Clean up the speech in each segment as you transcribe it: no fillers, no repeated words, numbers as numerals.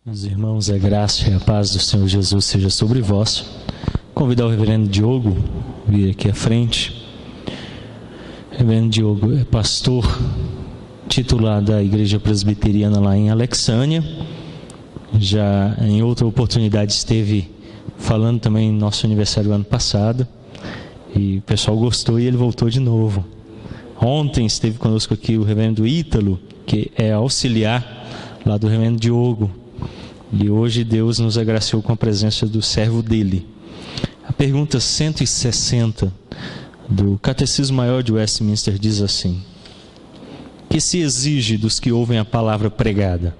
Meus irmãos, a graça e a paz do Senhor Jesus seja sobre vós. Convidar o reverendo Diogo a vir aqui à frente. O reverendo Diogo é pastor titular da Igreja Presbiteriana lá em Alexânia. Já em outra oportunidade esteve falando também no nosso aniversário ano passado. E o pessoal gostou e ele voltou de novo. Ontem esteve conosco aqui o reverendo Ítalo, que é auxiliar lá do reverendo Diogo. E hoje Deus nos agraciou com a presença do servo dele. A pergunta 160 do Catecismo Maior de Westminster diz assim: que se exige dos que ouvem a palavra pregada?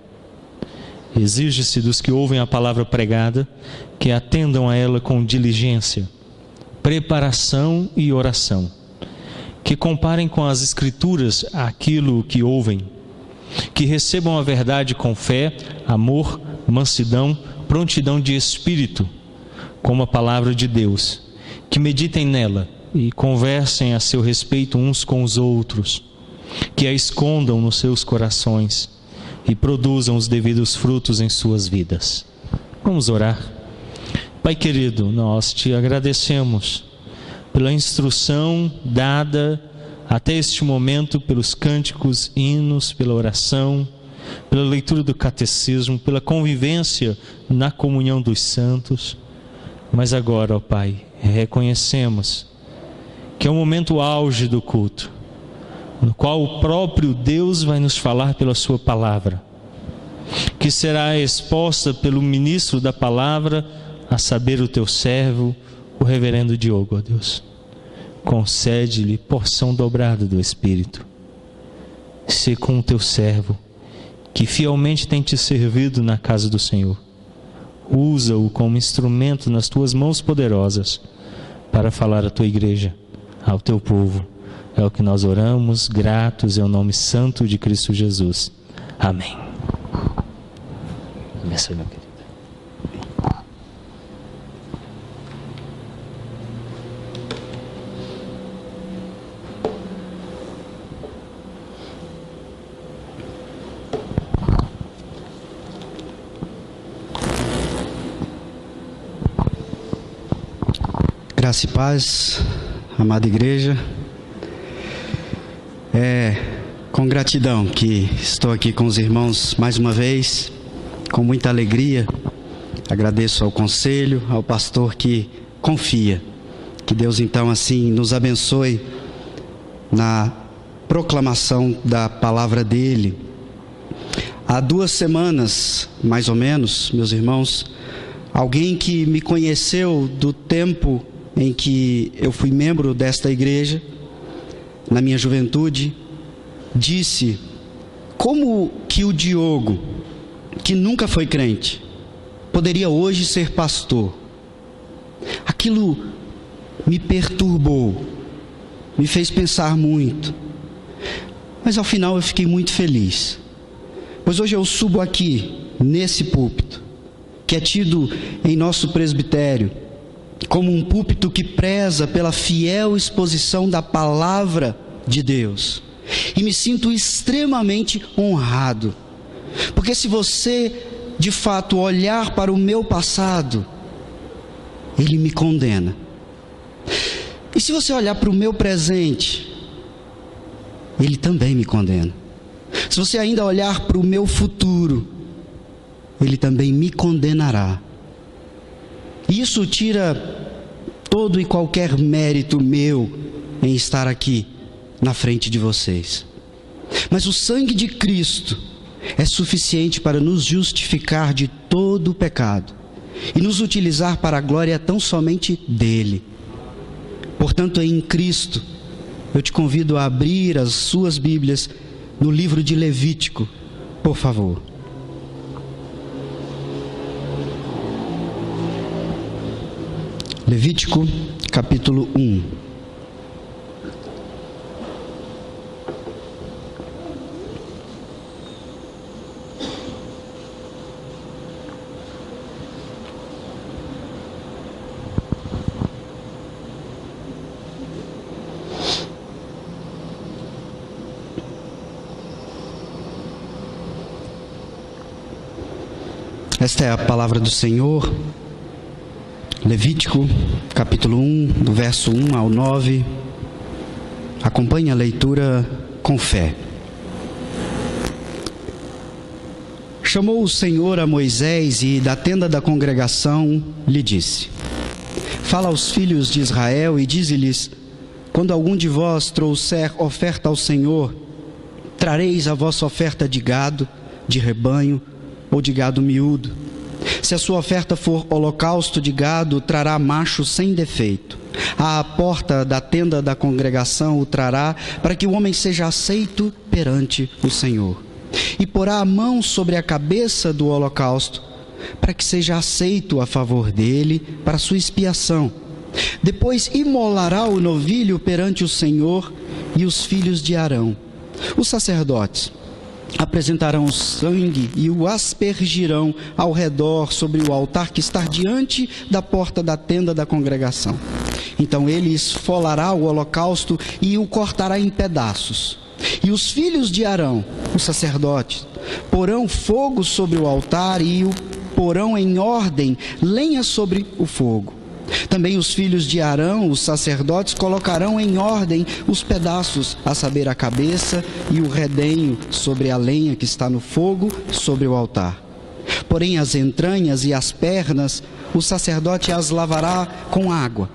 Exige-se dos que ouvem a palavra pregada que atendam a ela com diligência, preparação e oração, que comparem com as Escrituras aquilo que ouvem, que recebam a verdade com fé, amor, mansidão, prontidão de espírito, como a palavra de Deus, que meditem nela e conversem a seu respeito uns com os outros, que a escondam nos seus corações e produzam os devidos frutos em suas vidas. Vamos orar. Pai querido, nós te agradecemos pela instrução dada até este momento, pelos cânticos, hinos, pela oração, pela leitura do catecismo, pela convivência na comunhão dos santos. Mas agora, ó Pai, reconhecemos que é o momento auge do culto, no qual o próprio Deus vai nos falar pela sua palavra, que será exposta pelo ministro da palavra, a saber, o teu servo, o reverendo Diogo, ó Deus. Concede-lhe porção dobrada do Espírito. Sê com o teu servo, que fielmente tem te servido na casa do Senhor. Usa-o como instrumento nas tuas mãos poderosas para falar à tua igreja, ao teu povo. É o que nós oramos, gratos é o nome santo de Cristo Jesus. Amém. Abençoe, meu querido. Graça e paz, amada igreja. É com gratidão que estou aqui com os irmãos mais uma vez, com muita alegria. Agradeço ao conselho, ao pastor que confia. Que Deus então assim nos abençoe na proclamação da palavra dele. Há 2 semanas, mais ou menos, meus irmãos, alguém que me conheceu do tempo em que eu fui membro desta igreja, na minha juventude, disse como que o Diogo, que nunca foi crente, poderia hoje ser pastor. Aquilo me perturbou, me fez pensar muito, mas ao final eu fiquei muito feliz, pois hoje eu subo aqui, nesse púlpito, que é tido em nosso presbitério como um púlpito que preza pela fiel exposição da palavra de Deus. E me sinto extremamente honrado, porque se você de fato olhar para o meu passado, ele me condena. E se você olhar para o meu presente, ele também me condena. Se você ainda olhar para o meu futuro, ele também me condenará. Isso tira todo e qualquer mérito meu em estar aqui na frente de vocês. Mas o sangue de Cristo é suficiente para nos justificar de todo o pecado e nos utilizar para a glória tão somente dele. Portanto, em Cristo, eu te convido a abrir as suas Bíblias no livro de Levítico, por favor. Levítico, capítulo 1. Esta é a palavra do Senhor. Levítico, capítulo 1, do verso 1 ao 9. Acompanhe a leitura com fé. Chamou o Senhor a Moisés e da tenda da congregação lhe disse: Fala aos filhos de Israel e dize-lhes: quando algum de vós trouxer oferta ao Senhor, trareis a vossa oferta de gado, de rebanho ou de gado miúdo. Se a sua oferta for holocausto de gado, trará macho sem defeito. À porta da tenda da congregação o trará, para que o homem seja aceito perante o Senhor. E porá a mão sobre a cabeça do holocausto, para que seja aceito a favor dele, para sua expiação. Depois imolará o novilho perante o Senhor e os filhos de Arão, os sacerdotes, apresentarão o sangue e o aspergirão ao redor sobre o altar que está diante da porta da tenda da congregação. Então ele esfolará o holocausto e o cortará em pedaços. E os filhos de Arão, os sacerdotes, porão fogo sobre o altar e o porão em ordem, lenha sobre o fogo. Também os filhos de Arão, os sacerdotes, colocarão em ordem os pedaços, a saber, a cabeça e o redenho sobre a lenha que está no fogo, sobre o altar. Porém as entranhas e as pernas, o sacerdote as lavará com água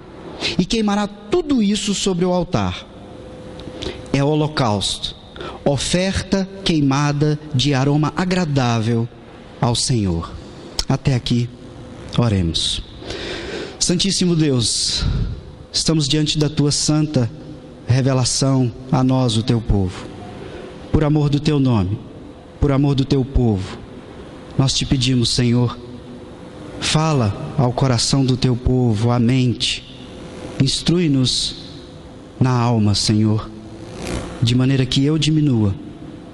e queimará tudo isso sobre o altar. É holocausto, oferta queimada de aroma agradável ao Senhor. Até aqui, oremos. Santíssimo Deus, estamos diante da Tua santa revelação a nós, o Teu povo. Por amor do Teu nome, por amor do Teu povo, nós Te pedimos, Senhor, fala ao coração do Teu povo, à mente, instrui-nos na alma, Senhor, de maneira que eu diminua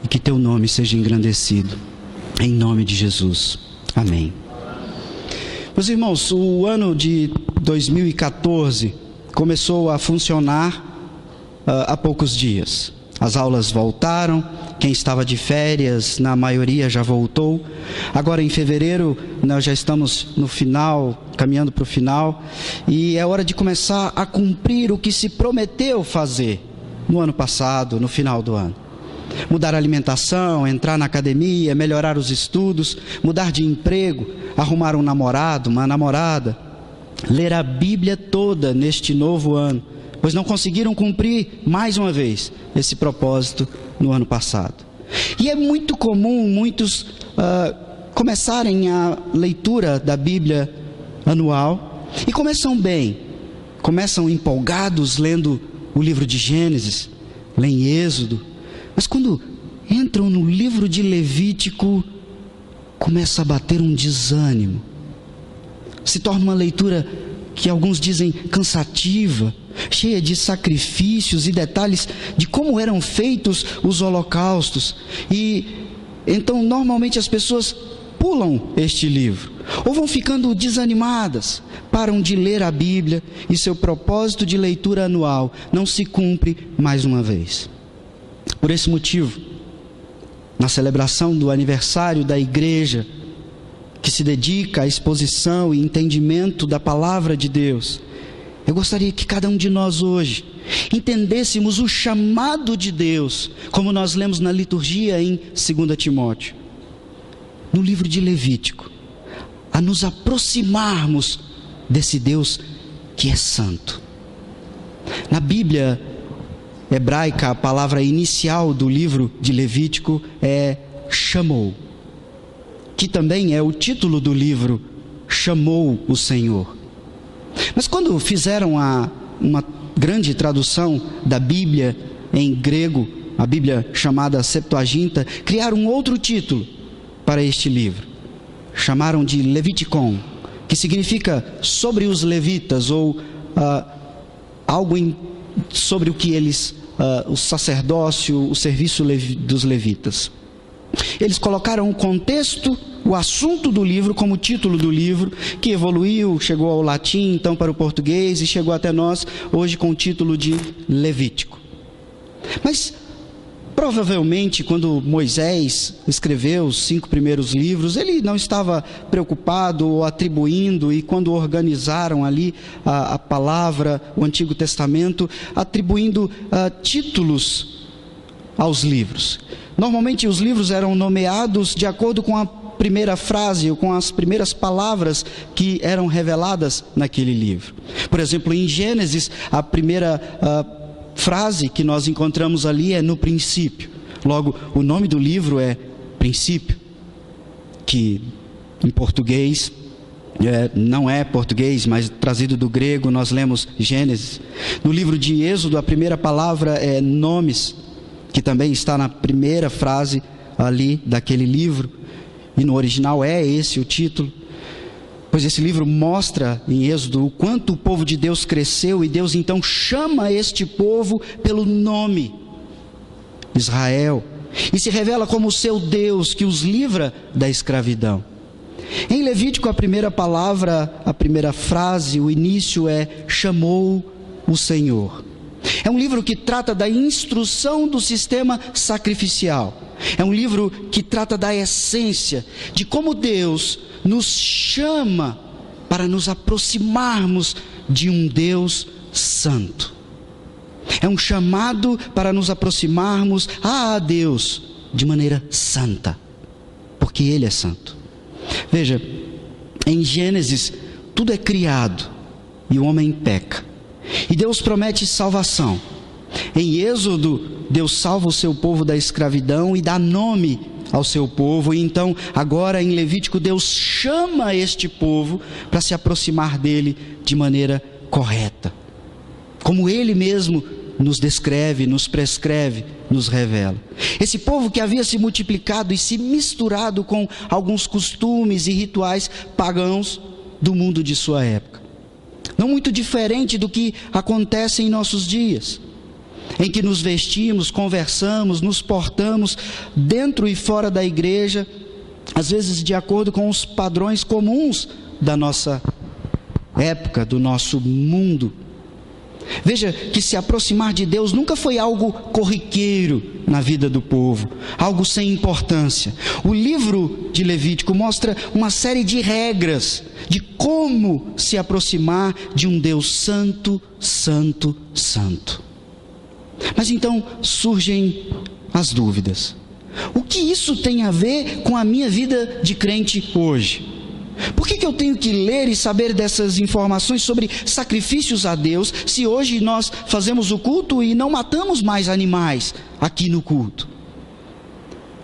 e que Teu nome seja engrandecido, em nome de Jesus. Amém. Meus irmãos, o ano de 2014 começou a funcionar há poucos dias. As aulas voltaram, quem estava de férias, na maioria já voltou. Agora em fevereiro nós já estamos no final, caminhando para o final, e é hora de começar a cumprir o que se prometeu fazer no ano passado, no final do ano. Mudar a alimentação, entrar na academia, melhorar os estudos, mudar de emprego, arrumar um namorado, uma namorada, ler a Bíblia toda neste novo ano, pois não conseguiram cumprir mais uma vez esse propósito no ano passado. E é muito comum muitos começarem a leitura da Bíblia anual e começam bem, começam empolgados lendo o livro de Gênesis, leem Êxodo, mas quando entram no livro de Levítico, começa a bater um desânimo. Se torna uma leitura que alguns dizem cansativa, cheia de sacrifícios e detalhes de como eram feitos os holocaustos. E então normalmente as pessoas pulam este livro, ou vão ficando desanimadas, param de ler a Bíblia e seu propósito de leitura anual não se cumpre mais uma vez. Por esse motivo, na celebração do aniversário da igreja, que se dedica à exposição e entendimento da palavra de Deus, eu gostaria que cada um de nós hoje entendêssemos o chamado de Deus, como nós lemos na liturgia em 2 Timóteo, no livro de Levítico, a nos aproximarmos desse Deus que é santo. Na Bíblia hebraica, a palavra inicial do livro de Levítico é chamou, que também é o título do livro, Chamou o Senhor. Mas quando fizeram uma grande tradução da Bíblia em grego, a Bíblia chamada Septuaginta, criaram um outro título para este livro. Chamaram de Leviticon, que significa sobre os levitas, ou algo sobre o que eles, o sacerdócio, o serviço dos levitas. Eles colocaram o contexto, o assunto do livro como título do livro, que evoluiu, chegou ao latim, então para o português, e chegou até nós hoje com o título de Levítico. Mas Provavelmente, quando Moisés escreveu os 5 primeiros livros, ele não estava preocupado ou atribuindo, e quando organizaram ali a palavra, o Antigo Testamento, atribuindo títulos aos livros. Normalmente os livros eram nomeados de acordo com a primeira frase, ou com as primeiras palavras que eram reveladas naquele livro. Por exemplo, em Gênesis, a primeira frase que nós encontramos ali é no princípio. Logo, o nome do livro é Princípio, que em português não é português, mas trazido do grego, nós lemos Gênesis. No livro de Êxodo, a primeira palavra é nomes, que também está na primeira frase ali daquele livro, e no original é esse o título, pois esse livro mostra em Êxodo o quanto o povo de Deus cresceu, e Deus então chama este povo pelo nome, Israel, e se revela como o seu Deus que os livra da escravidão. Em Levítico, a primeira palavra, a primeira frase, o início é chamou o Senhor. É um livro que trata da instrução do sistema sacrificial. É um livro que trata da essência, de como Deus nos chama para nos aproximarmos de um Deus santo. É um chamado para nos aproximarmos a Deus de maneira santa, porque Ele é santo. Veja, em Gênesis, tudo é criado e o homem peca. E Deus promete salvação. Em Êxodo, Deus salva o seu povo da escravidão e dá nome ao seu povo. E então, agora em Levítico, Deus chama este povo para se aproximar dele de maneira correta, como Ele mesmo nos descreve, nos prescreve, nos revela. Esse povo que havia se multiplicado e se misturado com alguns costumes e rituais pagãos do mundo de sua época. Não muito diferente do que acontece em nossos dias, em que nos vestimos, conversamos, nos portamos dentro e fora da igreja, às vezes de acordo com os padrões comuns da nossa época, do nosso mundo. Veja que se aproximar de Deus nunca foi algo corriqueiro na vida do povo, algo sem importância. O livro de Levítico mostra uma série de regras de como se aproximar de um Deus santo, santo, santo. Mas então surgem as dúvidas. O que isso tem a ver com a minha vida de crente hoje? Por que eu tenho que ler e saber dessas informações sobre sacrifícios a Deus, se hoje nós fazemos o culto e não matamos mais animais aqui no culto?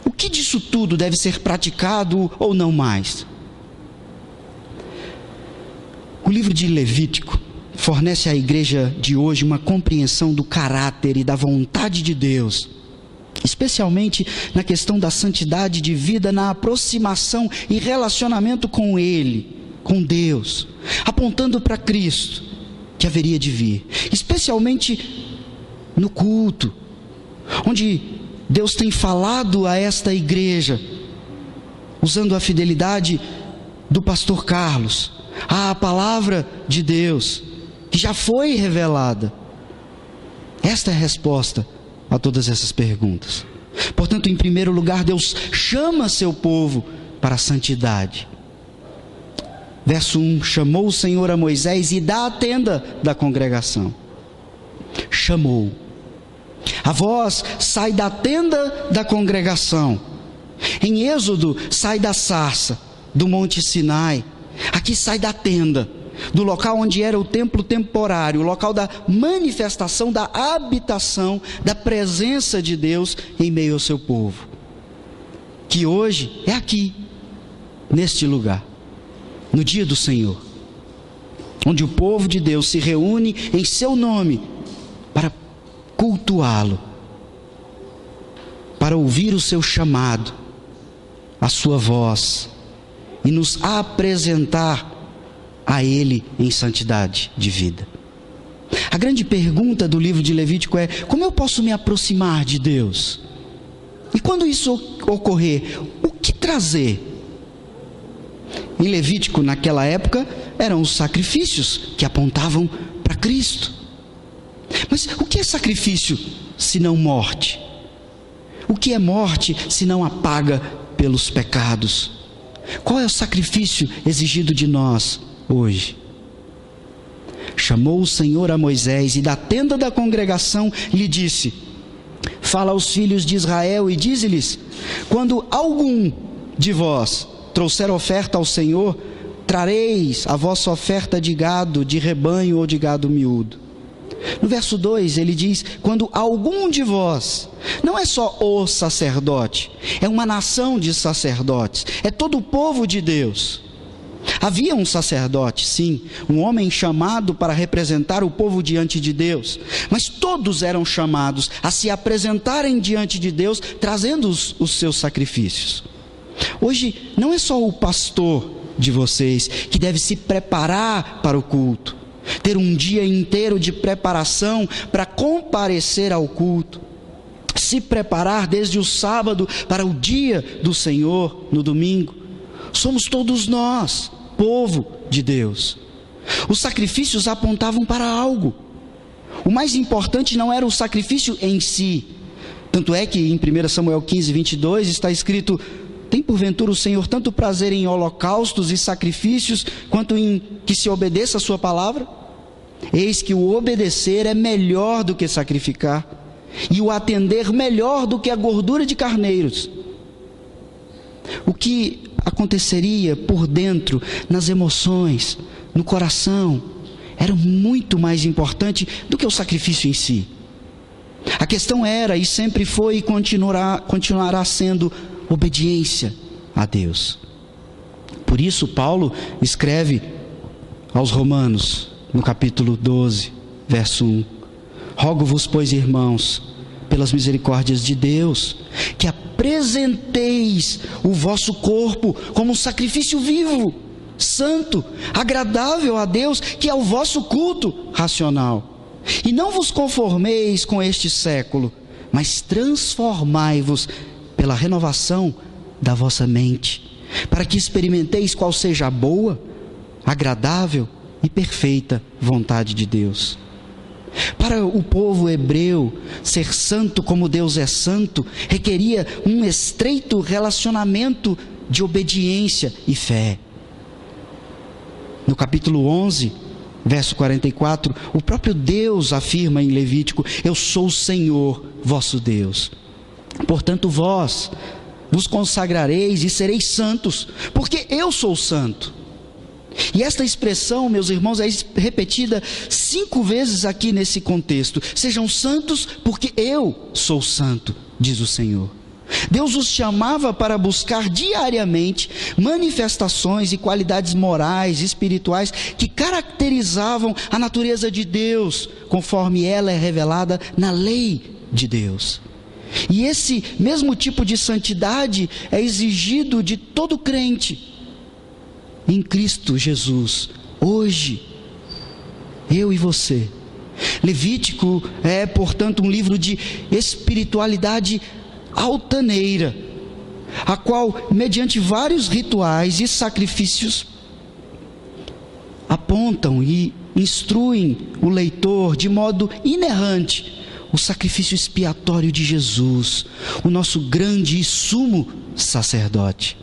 O que disso tudo deve ser praticado ou não mais? O livro de Levítico fornece à igreja de hoje uma compreensão do caráter e da vontade de Deus, especialmente na questão da santidade de vida, na aproximação e relacionamento com Ele, com Deus, apontando para Cristo, que haveria de vir, especialmente no culto, onde Deus tem falado a esta igreja, usando a fidelidade do pastor Carlos, à palavra de Deus, que já foi revelada. Esta é a resposta a todas essas perguntas. Portanto, em primeiro lugar, Deus chama seu povo para a santidade. Verso 1, chamou o Senhor a Moisés e dá a tenda da congregação. Chamou. A voz sai da tenda da congregação. Em Êxodo, sai da sarça, do monte Sinai. Aqui sai da tenda, do local onde era o templo temporário, o local da manifestação, da habitação, da presença de Deus em meio ao seu povo, que hoje é aqui, neste lugar, no dia do Senhor, onde o povo de Deus se reúne em seu nome para cultuá-lo, para ouvir o seu chamado, a sua voz, e nos apresentar a Ele em santidade de vida. A grande pergunta do livro de Levítico é: como eu posso me aproximar de Deus? E quando isso ocorrer, o que trazer? Em Levítico, naquela época, eram os sacrifícios que apontavam para Cristo. Mas o que é sacrifício se não morte? O que é morte se não a paga pelos pecados? Qual é o sacrifício exigido de nós hoje? Chamou o Senhor a Moisés e da tenda da congregação lhe disse: fala aos filhos de Israel e dize-lhes: quando algum de vós trouxer oferta ao Senhor, trareis a vossa oferta de gado, de rebanho ou de gado miúdo. No verso 2 ele diz: quando algum de vós, não é só o sacerdote, é uma nação de sacerdotes, é todo o povo de Deus. Havia um sacerdote, sim, um homem chamado para representar o povo diante de Deus, mas todos eram chamados a se apresentarem diante de Deus, trazendo os seus sacrifícios. Hoje não é só o pastor de vocês que deve se preparar para o culto, ter um dia inteiro de preparação para comparecer ao culto, se preparar desde o sábado para o dia do Senhor, no domingo. Somos todos nós, povo de Deus. Os sacrifícios apontavam para algo. O mais importante não era o sacrifício em si. Tanto é que em 1 Samuel 15, 22 está escrito: tem porventura o Senhor tanto prazer em holocaustos e sacrifícios, quanto em que se obedeça a sua palavra? Eis que o obedecer é melhor do que sacrificar, e o atender melhor do que a gordura de carneiros. O que aconteceria por dentro, nas emoções, no coração, era muito mais importante do que o sacrifício em si. A questão era, e sempre foi e continuará sendo, obediência a Deus. Por isso Paulo escreve aos Romanos, no capítulo 12, verso 1: rogo-vos, pois, irmãos, pelas misericórdias de Deus, que apresenteis o vosso corpo como um sacrifício vivo, santo, agradável a Deus, que é o vosso culto racional. E não vos conformeis com este século, mas transformai-vos pela renovação da vossa mente, para que experimenteis qual seja a boa, agradável e perfeita vontade de Deus. Para o povo hebreu, ser santo como Deus é santo requeria um estreito relacionamento de obediência e fé. No capítulo 11, verso 44, o próprio Deus afirma em Levítico: eu sou o Senhor vosso Deus. Portanto, vós vos consagrareis e sereis santos, porque eu sou santo. E esta expressão, meus irmãos, é repetida 5 vezes aqui nesse contexto: sejam santos porque eu sou santo, diz o Senhor. Deus os chamava para buscar diariamente manifestações e qualidades morais e espirituais que caracterizavam a natureza de Deus, conforme ela é revelada na lei de Deus. E esse mesmo tipo de santidade é exigido de todo crente em Cristo Jesus, hoje, eu e você. Levítico é, portanto, um livro de espiritualidade altaneira, a qual, mediante vários rituais e sacrifícios, apontam e instruem o leitor de modo inerrante o sacrifício expiatório de Jesus, o nosso grande e sumo sacerdote.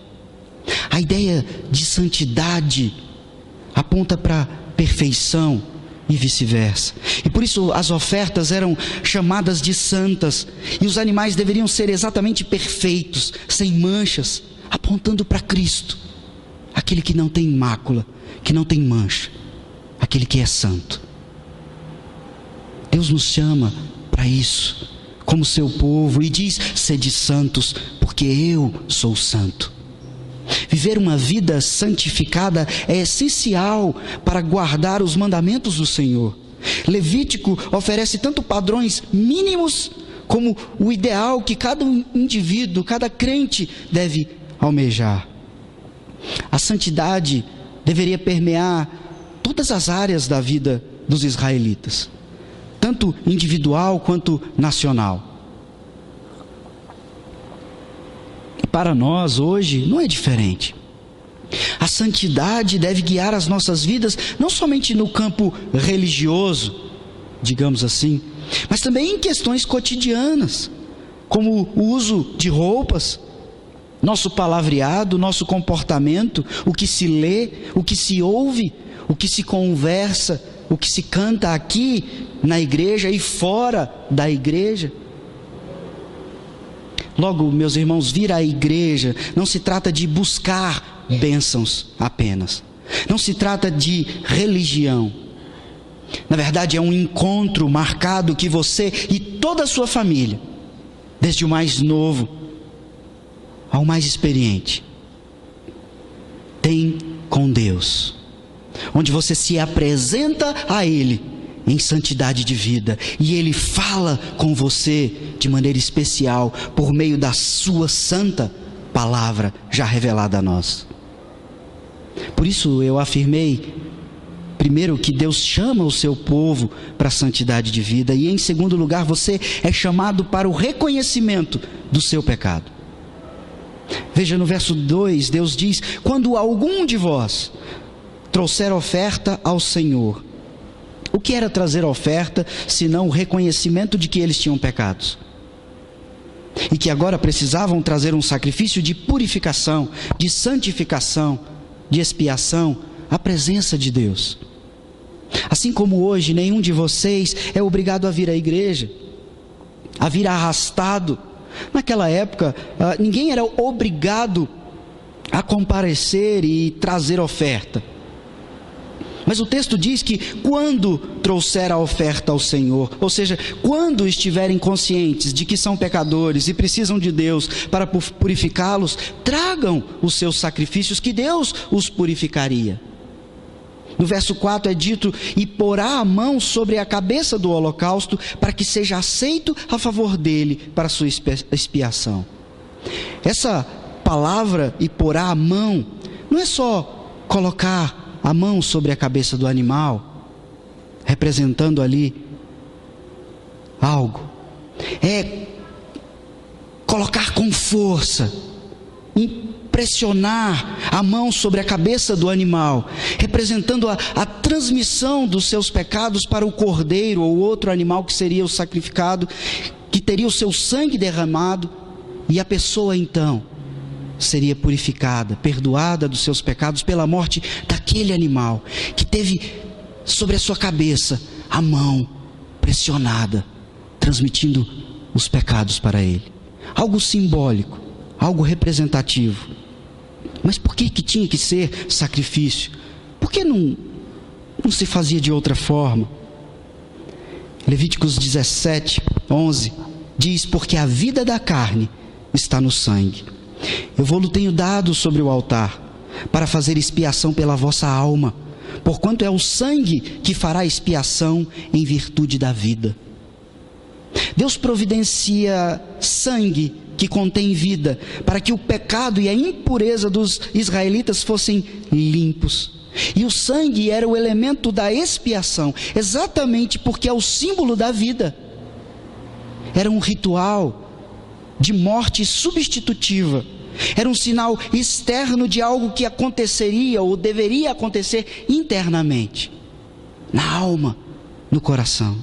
A ideia de santidade aponta para a perfeição e vice-versa. E por isso as ofertas eram chamadas de santas, e os animais deveriam ser exatamente perfeitos, sem manchas, apontando para Cristo, aquele que não tem mácula, que não tem mancha, aquele que é santo. Deus nos chama para isso, como seu povo, e diz: sede santos, porque eu sou santo. Viver uma vida santificada é essencial para guardar os mandamentos do Senhor. Levítico oferece tanto padrões mínimos como o ideal que cada indivíduo, cada crente deve almejar. A santidade deveria permear todas as áreas da vida dos israelitas, tanto individual quanto nacional. Para nós hoje não é diferente. A santidade deve guiar as nossas vidas não somente no campo religioso, digamos assim, mas também em questões cotidianas, como o uso de roupas, nosso palavreado, nosso comportamento, o que se lê, o que se ouve, o que se conversa, o que se canta aqui na igreja e fora da igreja. Logo, meus irmãos, vir à igreja não se trata de buscar bênçãos apenas. Não se trata de religião. Na verdade, é um encontro marcado que você e toda a sua família, desde o mais novo ao mais experiente, tem com Deus, onde você se apresenta a Ele em santidade de vida, e Ele fala com você de maneira especial, por meio da sua santa palavra, já revelada a nós. Por isso eu afirmei, primeiro, que Deus chama o seu povo para a santidade de vida, e em segundo lugar, você é chamado para o reconhecimento do seu pecado. Veja no verso 2, Deus diz: quando algum de vós trouxer oferta ao Senhor. O que era trazer oferta, senão o reconhecimento de que eles tinham pecados? E que agora precisavam trazer um sacrifício de purificação, de santificação, de expiação, à presença de Deus. Assim como hoje, nenhum de vocês é obrigado a vir à igreja, a vir arrastado. Naquela época, ninguém era obrigado a comparecer e trazer oferta. Mas o texto diz que quando trouxer a oferta ao Senhor, ou seja, quando estiverem conscientes de que são pecadores e precisam de Deus para purificá-los, tragam os seus sacrifícios, que Deus os purificaria. No verso 4 é dito: e porá a mão sobre a cabeça do holocausto, para que seja aceito a favor dele para a sua expiação. Essa palavra, e porá a mão, não é só colocar a mão sobre a cabeça do animal, representando ali algo. É colocar com força, pressionar a mão sobre a cabeça do animal, representando a transmissão dos seus pecados para o cordeiro ou outro animal que seria o sacrificado, que teria o seu sangue derramado, e a pessoa então seria purificada, perdoada dos seus pecados pela morte daquele animal que teve sobre a sua cabeça a mão pressionada, transmitindo os pecados para ele. Algo simbólico, algo representativo. Mas por que tinha que ser sacrifício? Por que não se fazia de outra forma? Levíticos 17, 11 diz: porque a vida da carne está no sangue. Eu vou-lo tenho dado sobre o altar, para fazer expiação pela vossa alma, porquanto é o sangue que fará expiação em virtude da vida. Deus providencia sangue que contém vida, para que o pecado e a impureza dos israelitas fossem limpos. E o sangue era o elemento da expiação, exatamente porque é o símbolo da vida. Era um ritual de morte substitutiva. Era um sinal externo de algo que aconteceria ou deveria acontecer internamente, na alma, no coração.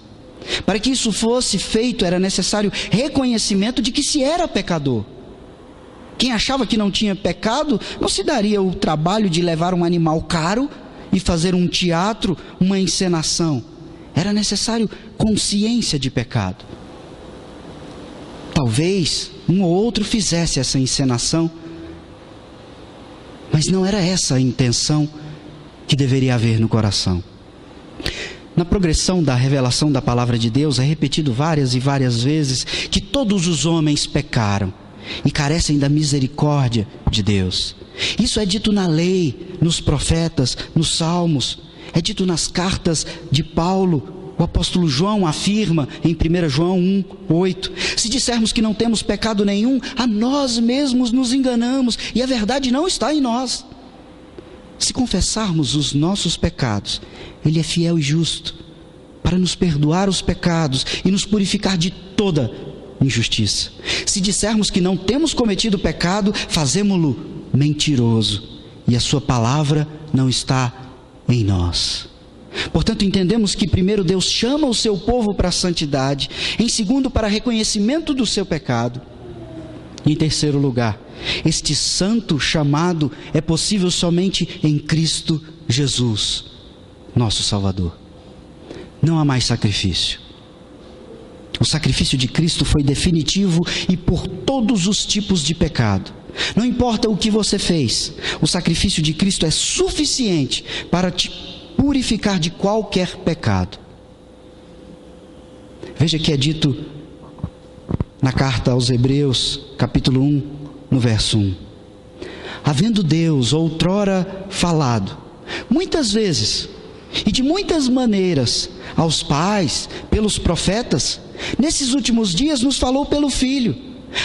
Para que isso fosse feito, era necessário reconhecimento de que se era pecador. Quem achava que não tinha pecado, não se daria o trabalho de levar um animal caro e fazer um teatro, uma encenação. Era necessário consciência de pecado. Talvez um ou outro fizesse essa encenação, mas não era essa a intenção que deveria haver no coração. Na progressão da revelação da palavra de Deus, é repetido várias e várias vezes que todos os homens pecaram e carecem da misericórdia de Deus. Isso é dito na lei, nos profetas, nos salmos, é dito nas cartas de Paulo. O apóstolo João afirma em 1 João 1:8: se dissermos que não temos pecado nenhum, a nós mesmos nos enganamos e a verdade não está em nós. Se confessarmos os nossos pecados, Ele é fiel e justo para nos perdoar os pecados e nos purificar de toda injustiça. Se dissermos que não temos cometido pecado, fazemo-lo mentiroso e a sua palavra não está em nós. Portanto, entendemos que primeiro Deus chama o seu povo para a santidade, em segundo, para reconhecimento do seu pecado, e em terceiro lugar, este santo chamado é possível somente em Cristo Jesus, nosso Salvador. Não há mais sacrifício. O sacrifício de Cristo foi definitivo e por todos os tipos de pecado. Não importa o que você fez, o sacrifício de Cristo é suficiente para te purificar de qualquer pecado. Veja que é dito na carta aos Hebreus, capítulo 1, no verso 1. Havendo Deus outrora falado, muitas vezes e de muitas maneiras, aos pais, pelos profetas, nesses últimos dias nos falou pelo Filho,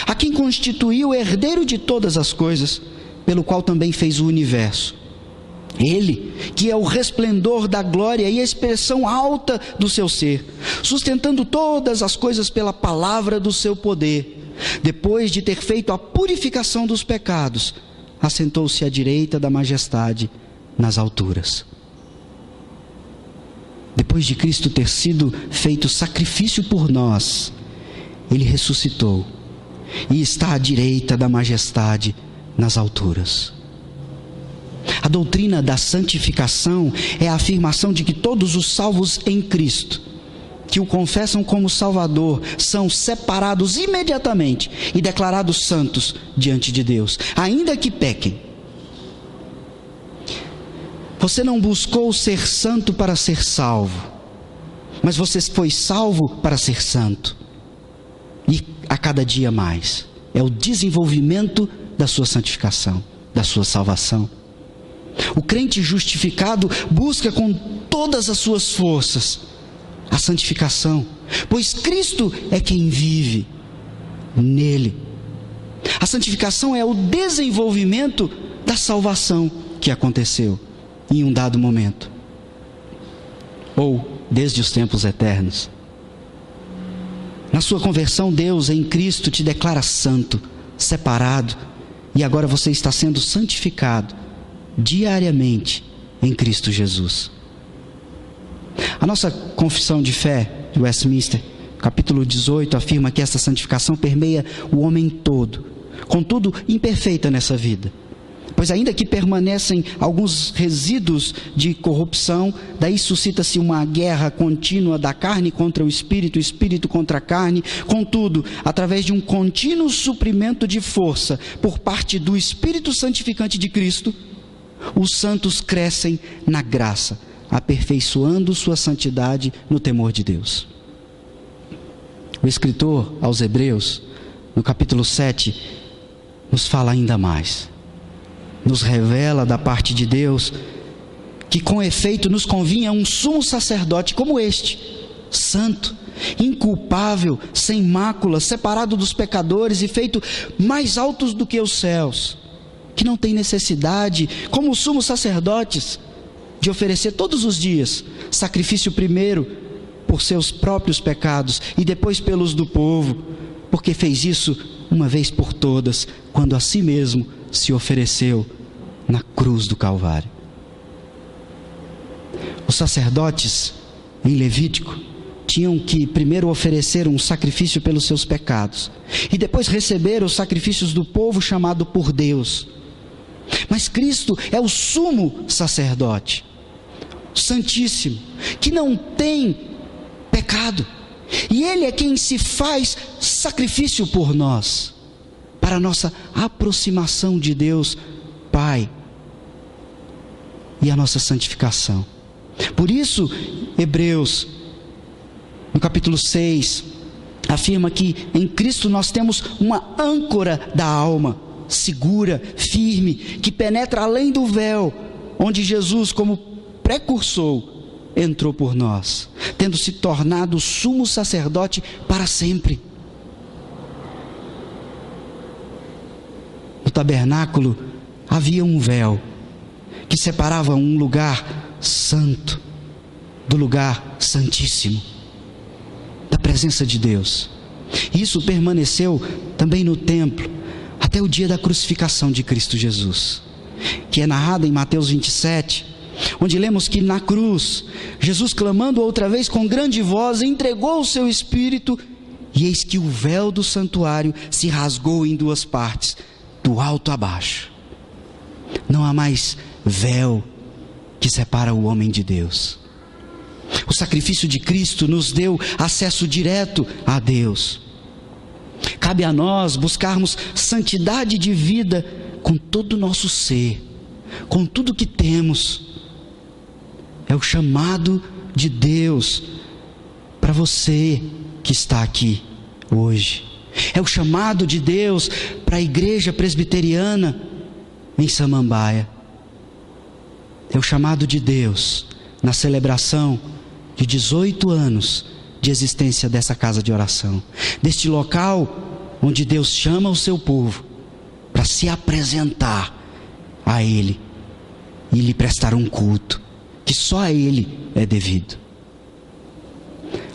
a quem constituiu o herdeiro de todas as coisas, pelo qual também fez o universo. Ele, que é o resplendor da glória e a expressão alta do seu ser, sustentando todas as coisas pela palavra do seu poder, depois de ter feito a purificação dos pecados, assentou-se à direita da majestade nas alturas. Depois de Cristo ter sido feito sacrifício por nós, Ele ressuscitou e está à direita da majestade nas alturas. A doutrina da santificação é a afirmação de que todos os salvos em Cristo, que o confessam como Salvador, são separados imediatamente e declarados santos diante de Deus, ainda que pequem. Você não buscou ser santo para ser salvo, mas você foi salvo para ser santo. E a cada dia mais. É o desenvolvimento da sua santificação, da sua salvação. O crente justificado busca com todas as suas forças a santificação, pois Cristo é quem vive nele. A santificação é o desenvolvimento da salvação que aconteceu em um dado momento, ou desde os tempos eternos. Na sua conversão, Deus em Cristo te declara santo, separado, e agora você está sendo santificado diariamente em Cristo Jesus. A nossa confissão de fé de Westminster, capítulo 18, afirma que essa santificação permeia o homem todo, contudo imperfeita nessa vida. Pois ainda que permanecem alguns resíduos de corrupção, daí suscita-se uma guerra contínua da carne contra o espírito contra a carne. Contudo, através de um contínuo suprimento de força por parte do Espírito Santificante de Cristo, os santos crescem na graça, aperfeiçoando sua santidade no temor de Deus. O escritor aos Hebreus, no capítulo 7, nos fala ainda mais. Nos revela da parte de Deus que com efeito nos convinha um sumo sacerdote como este, santo, inculpável, sem mácula, separado dos pecadores e feito mais altos do que os céus, que não tem necessidade, como os sumos sacerdotes, de oferecer todos os dias sacrifício primeiro por seus próprios pecados e depois pelos do povo, porque fez isso uma vez por todas, quando a si mesmo se ofereceu na cruz do Calvário. Os sacerdotes em Levítico tinham que primeiro oferecer um sacrifício pelos seus pecados e depois receber os sacrifícios do povo chamado por Deus. Mas Cristo é o sumo sacerdote, santíssimo, que não tem pecado, e Ele é quem se faz sacrifício por nós, para a nossa aproximação de Deus Pai e a nossa santificação. Por isso, Hebreus, no capítulo 6, afirma que em Cristo nós temos uma âncora da alma, segura, firme, que penetra além do véu, onde Jesus, como precursor, entrou por nós, tendo se tornado sumo sacerdote para sempre. No tabernáculo havia um véu que separava um lugar santo do lugar santíssimo, da presença de Deus. Isso permaneceu também no templo até o dia da crucificação de Cristo Jesus, que é narrado em Mateus 27, onde lemos que na cruz, Jesus, clamando outra vez com grande voz, entregou o seu espírito, e eis que o véu do santuário se rasgou em duas partes, do alto a baixo. Não há mais véu que separa o homem de Deus. O sacrifício de Cristo nos deu acesso direto a Deus. Cabe a nós buscarmos santidade de vida com todo o nosso ser, com tudo que temos. É o chamado de Deus para você que está aqui hoje. É o chamado de Deus para a igreja presbiteriana em Samambaia. É o chamado de Deus na celebração de 18 anos de existência dessa casa de oração, deste local onde Deus chama o seu povo para se apresentar a Ele e lhe prestar um culto que só a Ele é devido.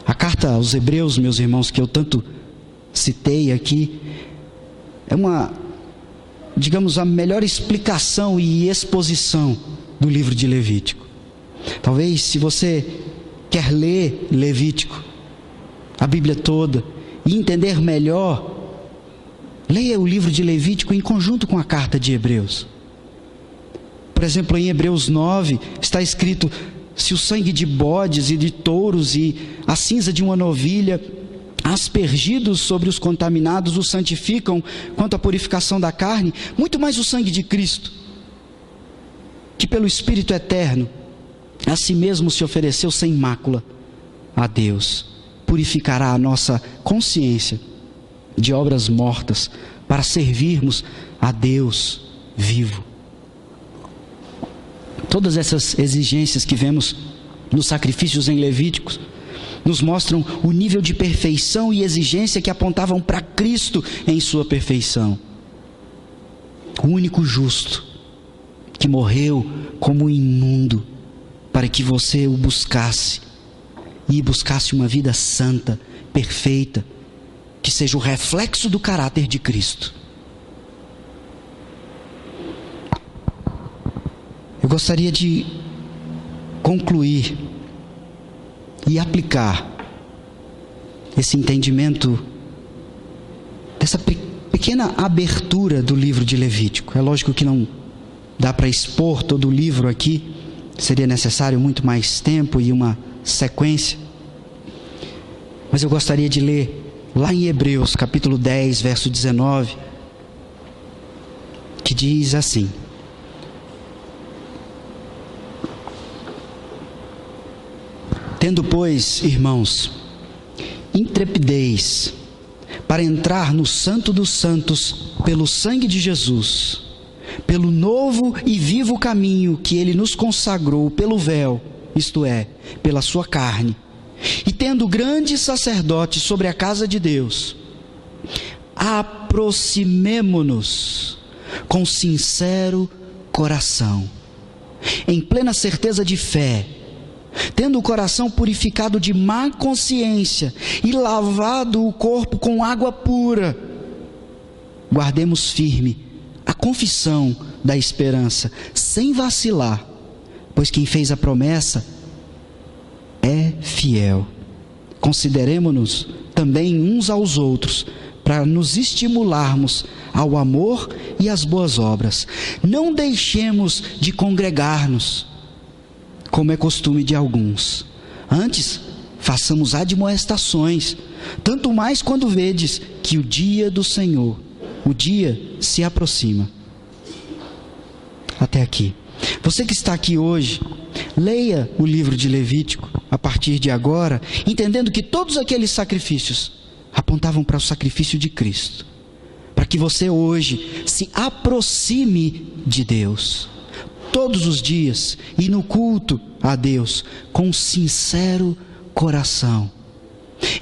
A carta aos Hebreus, meus irmãos, que eu tanto citei aqui, é digamos, a melhor explicação e exposição do livro de Levítico. Talvez, se você quer ler Levítico, a Bíblia toda, e entender melhor, leia o livro de Levítico em conjunto com a carta de Hebreus. Por exemplo, em Hebreus 9 está escrito: se o sangue de bodes e de touros e a cinza de uma novilha aspergidos sobre os contaminados os santificam quanto à purificação da carne, muito mais o sangue de Cristo, que pelo Espírito eterno a si mesmo se ofereceu sem mácula a Deus, purificará a nossa consciência de obras mortas para servirmos a Deus vivo. Todas essas exigências que vemos nos sacrifícios em Levíticos nos mostram o nível de perfeição e exigência que apontavam para Cristo em sua perfeição. O único justo que morreu como imundo para que você o buscasse e buscasse uma vida santa, perfeita, que seja o reflexo do caráter de Cristo. Eu gostaria de concluir e aplicar esse entendimento dessa pequena abertura do livro de Levítico. É lógico que não dá para expor todo o livro aqui, seria necessário muito mais tempo e uma sequência, mas eu gostaria de ler lá em Hebreus capítulo 10, verso 19, que diz assim: tendo, pois, irmãos, intrepidez para entrar no Santo dos Santos pelo sangue de Jesus, pelo novo e vivo caminho que Ele nos consagrou pelo véu, isto é, pela sua carne, e tendo grande sacerdote sobre a casa de Deus, aproximemo-nos com sincero coração, em plena certeza de fé, tendo o coração purificado de má consciência e lavado o corpo com água pura, guardemos firme a confissão da esperança, sem vacilar, pois quem fez a promessa é fiel. Consideremo-nos também uns aos outros, para nos estimularmos ao amor e às boas obras. Não deixemos de congregar-nos, como é costume de alguns. Antes, façamos admoestações, tanto mais quando vedes que o dia do Senhor, o dia se aproxima. Até aqui. Você que está aqui hoje, leia o livro de Levítico a partir de agora, entendendo que todos aqueles sacrifícios apontavam para o sacrifício de Cristo, para que você hoje se aproxime de Deus todos os dias e no culto a Deus com sincero coração,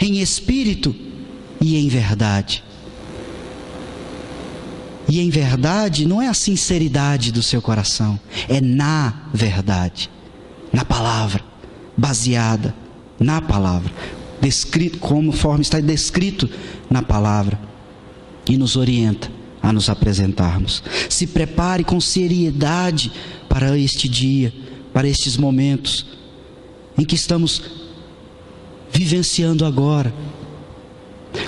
em espírito e em verdade. E em verdade não é a sinceridade do seu coração, é na verdade, na palavra, baseada na palavra, descrito conforme está descrito na palavra, e nos orienta a nos apresentarmos. Se prepare com seriedade para este dia, para estes momentos em que estamos vivenciando agora,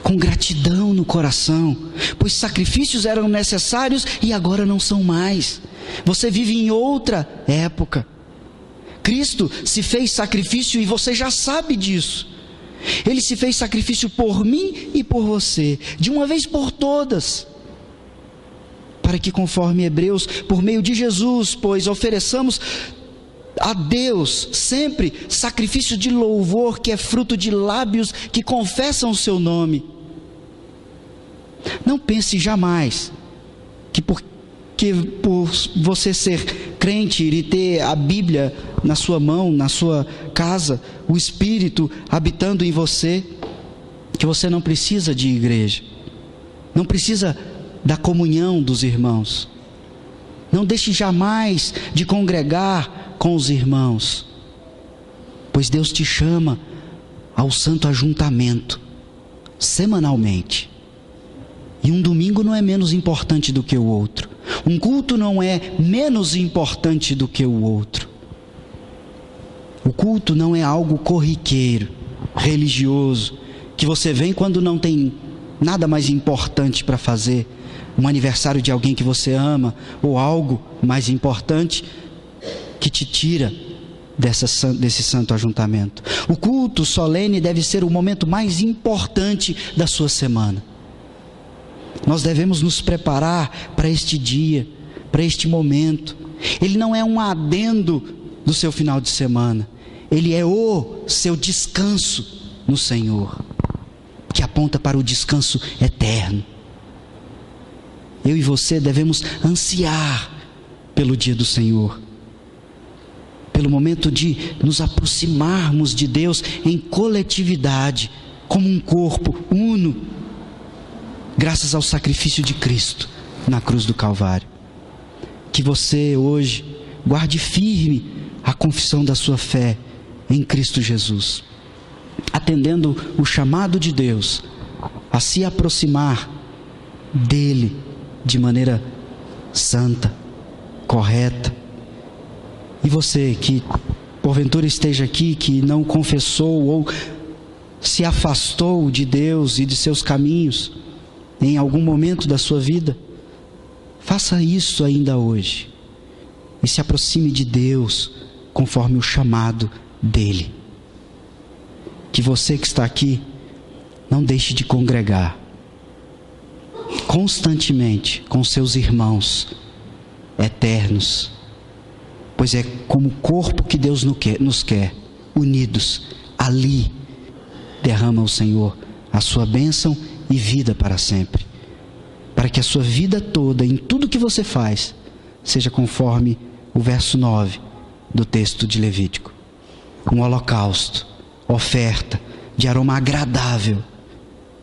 com gratidão no coração, pois sacrifícios eram necessários e agora não são mais. Você vive em outra época. Cristo se fez sacrifício e você já sabe disso. Ele se fez sacrifício por mim e por você, de uma vez por todas, para que, conforme Hebreus, por meio de Jesus, pois ofereçamos a Deus sempre sacrifício de louvor, que é fruto de lábios que confessam o seu nome. Não pense jamais que por você ser crente e ter a Bíblia na sua mão, na sua casa, o Espírito habitando em você, que você não precisa de igreja, não precisa da comunhão dos irmãos. Não deixe jamais de congregar com os irmãos, pois Deus te chama ao santo ajuntamento, semanalmente. E um domingo não é menos importante do que o outro. Um culto não é menos importante do que o outro. O culto não é algo corriqueiro, religioso, que você vem quando não tem nada mais importante para fazer, um aniversário de alguém que você ama, ou algo mais importante que te tira desse santo ajuntamento. O culto solene deve ser o momento mais importante da sua semana. Nós devemos nos preparar para este dia, para este momento. Ele não é um adendo do seu final de semana. Ele é o seu descanso no Senhor, que aponta para o descanso eterno. Eu e você devemos ansiar pelo dia do Senhor, pelo momento de nos aproximarmos de Deus em coletividade, como um corpo uno, graças ao sacrifício de Cristo na cruz do Calvário. Que você hoje guarde firme a confissão da sua fé em Cristo Jesus, atendendo o chamado de Deus a se aproximar dele de maneira santa, correta. E você que porventura esteja aqui, que não confessou ou se afastou de Deus e de seus caminhos em algum momento da sua vida, faça isso ainda hoje e se aproxime de Deus conforme o chamado dele. Que você que está aqui não deixe de congregar constantemente com seus irmãos eternos, pois é como corpo que Deus nos quer, unidos. Ali derrama o Senhor a sua bênção e vida para sempre, para que a sua vida toda, em tudo que você faz, seja conforme o verso 9 do texto de Levítico: um holocausto, oferta de aroma agradável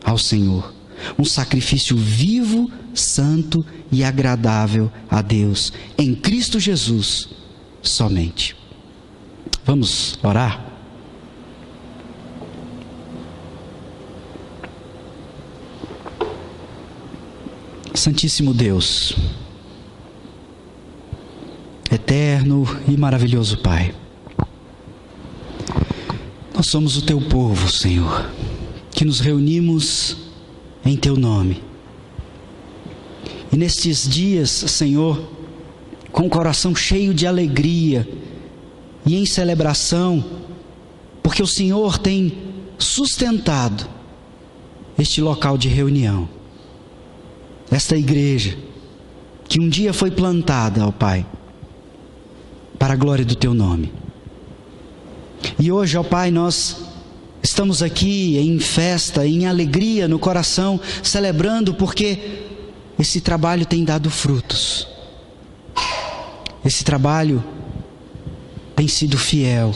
ao Senhor, um sacrifício vivo, santo e agradável a Deus, em Cristo Jesus somente. Vamos orar? Santíssimo Deus, eterno e maravilhoso Pai, nós somos o Teu povo, Senhor, que nos reunimos em Teu nome. E nestes dias, Senhor, com o coração cheio de alegria e em celebração, porque o Senhor tem sustentado este local de reunião, esta igreja, que um dia foi plantada, ó Pai, para a glória do Teu nome. E hoje, ó Pai, nós estamos aqui em festa, em alegria no coração, celebrando porque esse trabalho tem dado frutos. Esse trabalho tem sido fiel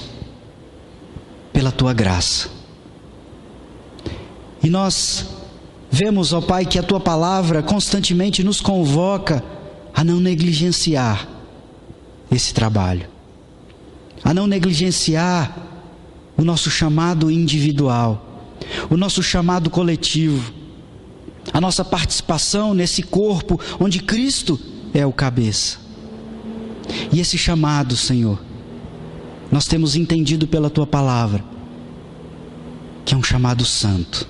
pela Tua graça. E nós vemos, ó Pai, que a Tua palavra constantemente nos convoca a não negligenciar esse trabalho, a não negligenciar o nosso chamado individual, o nosso chamado coletivo, a nossa participação nesse corpo onde Cristo é o cabeça. E esse chamado, Senhor, nós temos entendido pela Tua palavra que é um chamado santo.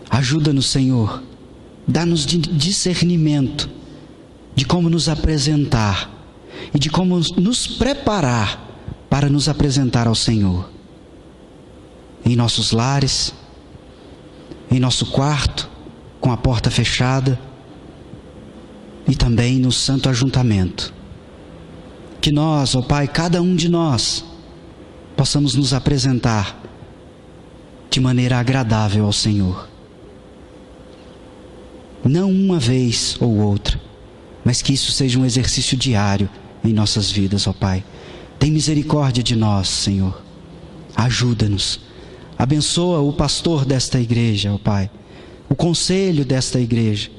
Ajuda-nos, Senhor, dá-nos discernimento de como nos apresentar e de como nos preparar para nos apresentar ao Senhor. Em nossos lares, em nosso quarto, com a porta fechada, e também no santo ajuntamento. Que nós, ó Pai, cada um de nós, possamos nos apresentar de maneira agradável ao Senhor. Não uma vez ou outra, mas que isso seja um exercício diário em nossas vidas, ó Pai. Tem misericórdia de nós, Senhor. Ajuda-nos. Abençoa o pastor desta igreja, ó Pai. O conselho desta igreja.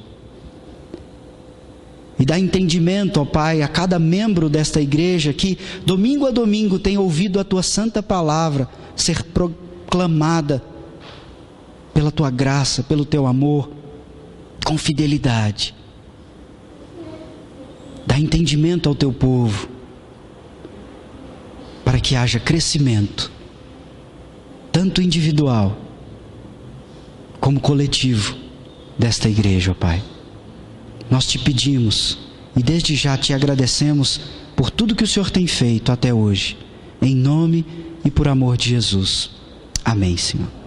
E dá entendimento, ó Pai, a cada membro desta igreja que, domingo a domingo, tem ouvido a Tua santa palavra ser proclamada pela Tua graça, pelo Teu amor, com fidelidade. Dá entendimento ao Teu povo, para que haja crescimento, tanto individual, como coletivo, desta igreja, ó Pai. Nós Te pedimos e desde já Te agradecemos por tudo que o Senhor tem feito até hoje, em nome e por amor de Jesus. Amém, Senhor.